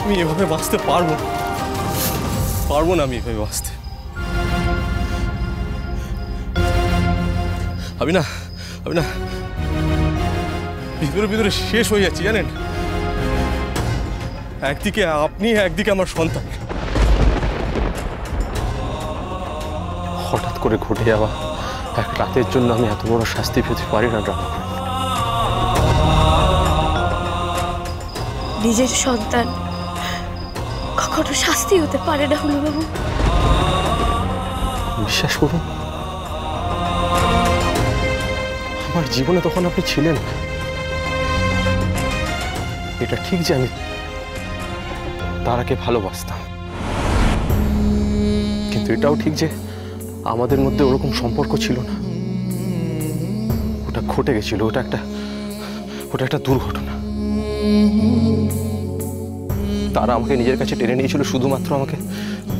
আমি এভাবে বাঁচতে পারবো না, আমি এভাবে বাঁচতে। আমি না ভিতরে ভিতরে শেষ হয়ে যাচ্ছি জানেন। একদিকে আপনি, একদিকে আমার সন্তান। হঠাৎ করে ঘটে যাওয়া এক রাতের জন্য আমি এত বড় শাস্তি পেতে পারি না। নিজের সন্তান কখনো শাস্তি হতে পারে না হুলুবাবু। বিশ্বাস করুন, আমার জীবনে তখন আপনি ছিলেন। এটা ঠিক যে আমি তারাকে ভালোবাসতাম, কিন্তু এটাও ঠিক যে আমাদের মধ্যে ওরকম সম্পর্ক ছিল না। ওটা ঘটে গেছিল, ওটা একটা দুর্ঘটনা। তারা আমাকে নিজের কাছে টেনে নিয়েছিল শুধুমাত্র আমাকে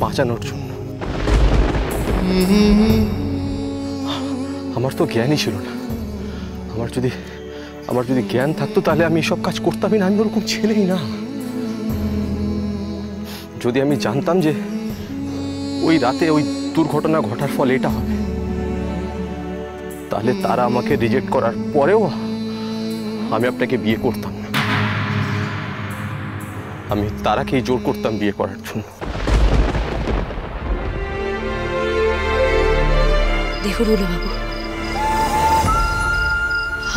বাঁচানোর জন্য। আমার তো জ্ঞানই ছিল না। আমার যদি জ্ঞান থাকতো তাহলে আমি এসব কাজ করতামই না। আমি ওরকম ছেলেই না। যদি আমি জানতাম যে ওই রাতে ওই দুর্ঘটনা ঘটার ফলে এটা হবে, তাহলে তারা আমাকে রিজেক্ট করার পরেও আমি আপনাকে বিয়ে করতাম না। আমি তারাকেই জোর করতাম বিয়ে করার জন্য। দেখুন বাবু,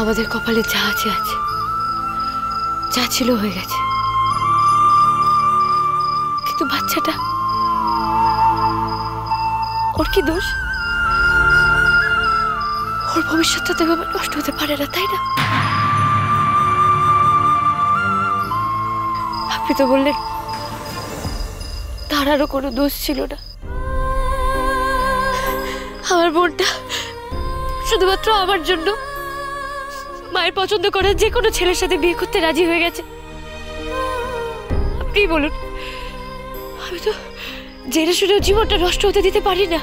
আমাদের কপালে যা আছে, যা ছিল হয়ে গেছে, কিন্তু বাচ্চাটা, ওর কি দোষ? ওর ভবিষ্যৎটা তো এভাবে নষ্ট হতে পারে না, তাই না? আপনি তো বললেন তারারও কোনো দোষ ছিল না। আমার বোনটা শুধুমাত্র আমার জন্য মায়ের পছন্দ করা যে কোনো ছেলের সাথে বিয়ে করতে রাজি হয়ে গেছে। আপনি বলুন, আমি তো জেনে শুনেও জীবনটা নষ্ট হতে দিতে পারি না।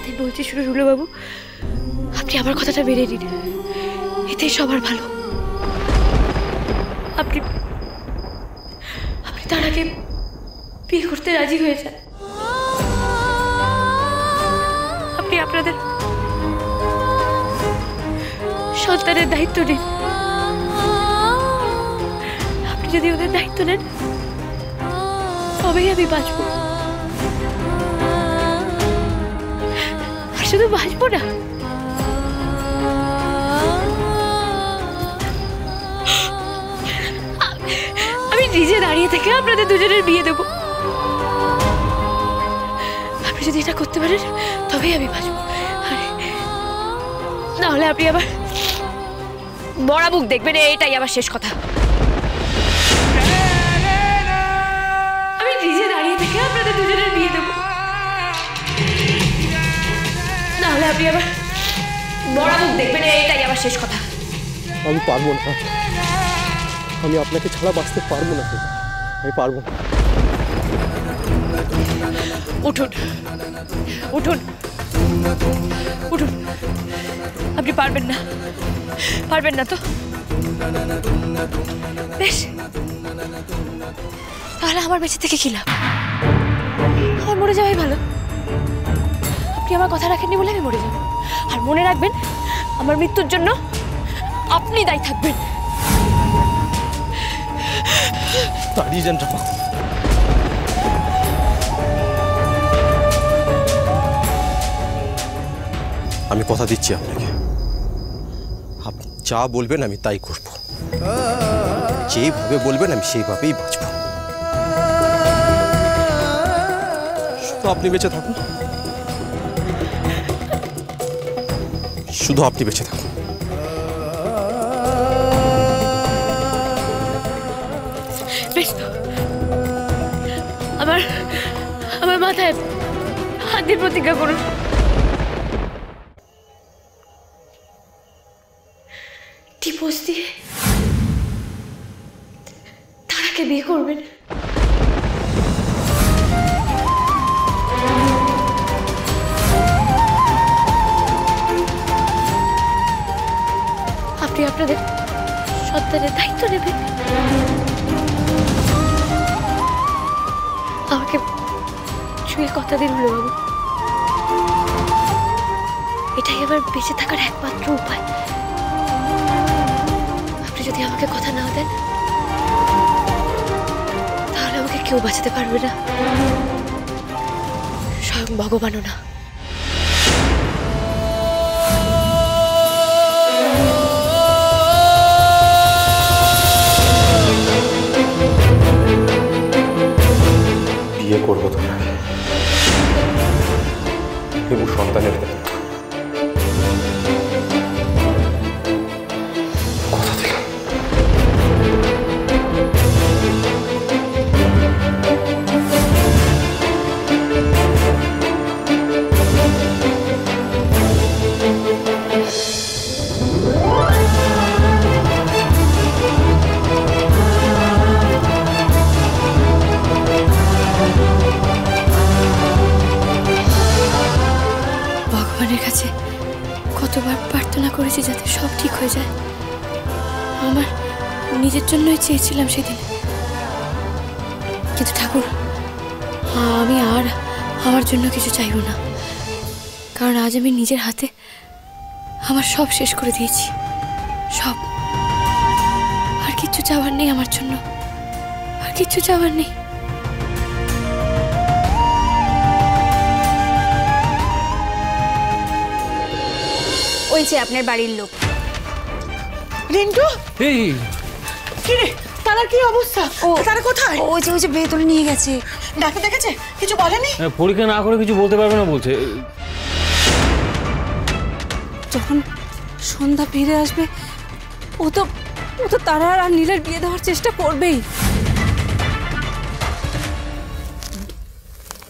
তাই বলছি, শুনে রুলবাবু, আপনি আমার কথাটা মেনে নিন, এতেই সবার ভালো। আপনি তারাকে বিয়ে করতে রাজি হয়ে যান। আপনি আপনাদের সন্তানের দায়িত্ব নিন। আপনি যদি ওদের দায়িত্ব নেন, তবেই আমি বাঁচব। আর শুধু বাঁচবো না, আমি নিজে দাঁড়িয়ে থেকে আপনাদের দুজনের বিয়ে দেব। আপনি যদি এটা করতে পারেন, তবেই আমি বাঁচব। না হলে আপনি আবার বড় মুখ দেখবেন, এটাই আমার শেষ কথা। আমি নিজে দাঁড়িয়ে থেকে আপনাদের দুজনের বিয়ে দেব। না হলে আপনি আবার বড় মুখ দেখবেন, এটাই আমার শেষ কথা। আমি পারবো না, আমি আপনাকে ছাড়া বাঁচতে পারবো না। আমি পারবো না। উঠুন, উঠুন, উঠুন। আপনি পারবেন না, পারবেন না তো? বেশ, তাহলে আমার বেঁচে থেকে কি লাভ? আমার মরে যাওয়াই ভালো। আপনি আমার কথা রাখেননি বলে আমি মরে যাব। আর মনে রাখবেন, আমার মৃত্যুর জন্য আপনি দায়ী থাকবেন। দাঁড়িয়ে যান রামা। আমি কথা দিচ্ছি আপনাকে, আপনি যা বলবেন আমি তাই করব। যেভাবে বলবেন আমি সেইভাবেই বাঁচব। শুধু আপনি বেঁচে থাকুন, শুধু আপনি বেঁচে থাকুন। বেশ, আমার মাথায় হাত দিয়ে প্রতিজ্ঞা করুন। ডিভোর্স দিয়ে তারাকে বিয়ে করবেন। আপনাদের সন্তানের দায়িত্ব নেবে। আমাকে ছুঁয়ে কথা দিন বাবু, এটাই আমার বেঁচে থাকার একমাত্র উপায়। আপনি যদি আমাকে কথা না দেন তাহলে আমাকে কেউ বাঁচাতে পারবে না, স্বয়ং ভগবানও না। বিয়ে করবো তোমাকে এবং সন্তানের কথা দিলাম। ভগবানের কাছে কতবার প্রার্থনা করেছি যাতে সব ঠিক হয়ে যায়। আমার নিজের জন্যই চেয়েছিলাম সেদিন, কিন্তু ঠাকুর আমি আর আমার জন্য কিছু চাইব না, কারণ আজ আমি নিজের হাতে আমার সব শেষ করে দিয়েছি। সব, আর কিচ্ছু চাওয়ার নেই আমার জন্য, আর কিচ্ছু চাওয়ার নেই। ওই যে আপনার বাড়ির লোক। রিন্টু, এই কি রে, তার কি অবস্থা? তারা কোথায়? ওই যে ভেতরে নিয়ে গেছে। ডাক্তার দেখেছে? কিছু বলেনি? পরীক্ষা না করে কিছু বলতে পারবে না বলছে। যখন সন্ধ্যা ফিরে আসবে ও তো তারা আর নীলের বিয়ে দেওয়ার চেষ্টা করবেই।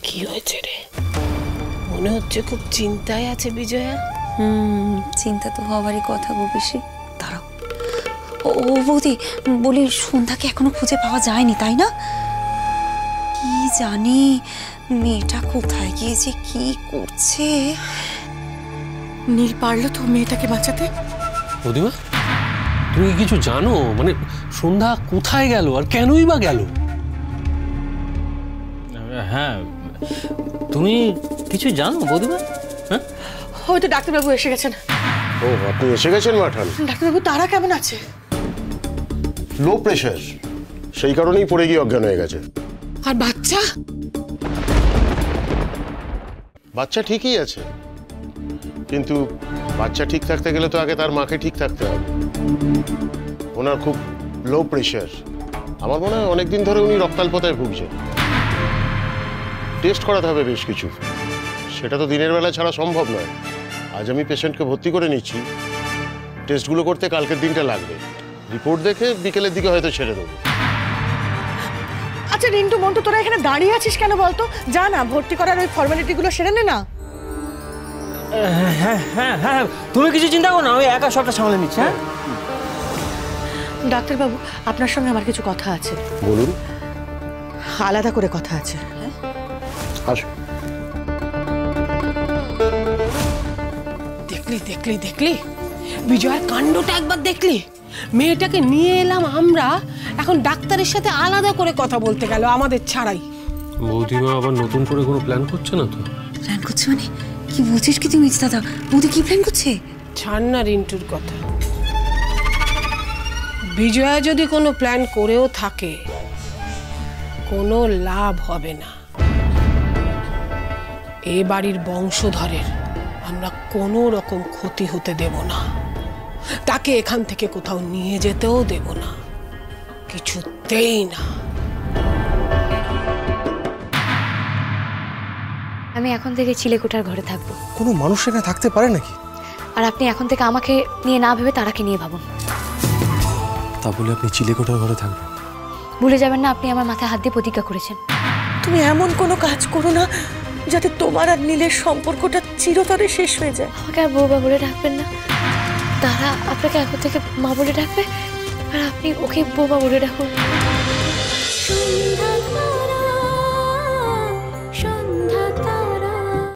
কি হয়েছে রে? মনে হচ্ছে খুব চিন্তায় আছে বিজয়া। চিন্তা তো হওয়ারই কথা গো পিসি। দাঁড়াও, ও বৌদি, বলি সন্ধ্যাকে এখনো খুঁজে পাওয়া যায়নি তাই না? কি জানি মেয়েটা কোথায় গিয়েছে, কি করছে। নীল পারলো তো মেয়েটাকে বাঁচাতে? প্রতিমা, তুমি কি কিছু জানো? মানে সন্ধ্যা কোথায় গেল আর কেনই বা গেল? হ্যাঁ, তুমি কিছু জানো প্রতিমা? হ্যাঁ, হয়তো ডাক্তারবাবু এসে গেছেন। ও, আপনি এসে গেছেন মাঠান? ডাক্তারবাবু, তারা কেমন আছে? লো প্রেশার, সেই কারণেই পড়ে গিয়ে অজ্ঞান হয়ে গেছে। আর বাচ্চা? বাচ্চা ঠিকই আছে, কিন্তু বাচ্চা ঠিক থাকতে গেলে তো আগে তার মাকে ঠিক থাকতে হবে। ওনার খুব লো প্রেশার, আমার মনে হয় অনেকদিন ধরে উনি রক্তাল্পতায় ভুগছেন। টেস্ট করাতে হবে বেশ কিছু, সেটা তো দিনের বেলা ছাড়া সম্ভব নয়। আজ আমি পেশেন্টকে ভর্তি করে নিচ্ছি, টেস্টগুলো করতে কালকের দিনটা লাগবে। রিপোর্ট দেখে বিকেলের দিকে হয়তো ছেড়ে দেবো। আচ্ছা রিন্টু, মন্টু, তোরা এখানে দাঁড়িয়ে আছিস কেন বলতো? যা না, ভর্তি করার ওই ফর্মালিটিগুলো সেরে নে না। হ্যাঁ হ্যাঁ হ্যাঁ, তুমি কিছু চিন্তা করো না, আমি একা সবটা সামলে নিচ্ছি। হ্যাঁ ডাক্তারবাবু, আপনার সঙ্গে আমার কিছু কথা আছে। বলুন। আলাদা করে কথা আছে। আসুন। দেখলি বিজয়ের কাণ্ডটা একবার দেখলি? মেয়েটাকে নিয়ে এলাম আমরা, এখন ডাক্তারের সাথে আলাদা করে কথা বলতে গেল আমাদের ছাড়াই। বৌদিমা আবার নতুন করে কোনো প্ল্যান করছে না তো? প্ল্যান করছে মানে কি বলছিস কি তুমি দাদা? বৌদি কি প্ল্যান করছে? ছাড় না রিন্টুর কথা। বিজয়া যদি কোনো প্ল্যান করেও থাকে, কোনো লাভ হবে না। এ বাড়ির বংশধরের আমরা কোনো রকম ক্ষতি হতে দেব না। তাকে এখান থেকে কোথাও নিয়ে যেতেও দেব না, কিছুতেই না। আমি এখন থেকে চিলেকোঠার ঘরে থাকবো। কোনো মানুষ এখানে থাকতে পারে নাকি? আর আপনি এখন থেকে আমাকে নিয়ে না ভেবে তারাকে নিয়ে ভাবুন। তা বলে আপনি চিলেকোঠার ঘরে থাকবেন? ভুলে যাবেন না আপনি আমার মাথায় হাত দিয়ে প্রতিজ্ঞা করেছেন। তুমি এমন কোনো কাজ করো না যাতে তোমার আর নীলের সম্পর্কটা চিরতরে শেষ হয়ে যায়। আমাকে আর বৌবা বলে ডাকবেন না। তারা আপনাকে এখন থেকে মা বলে ডাকবে, আর আপনি ওকে বৌবা বলে ডাকুন।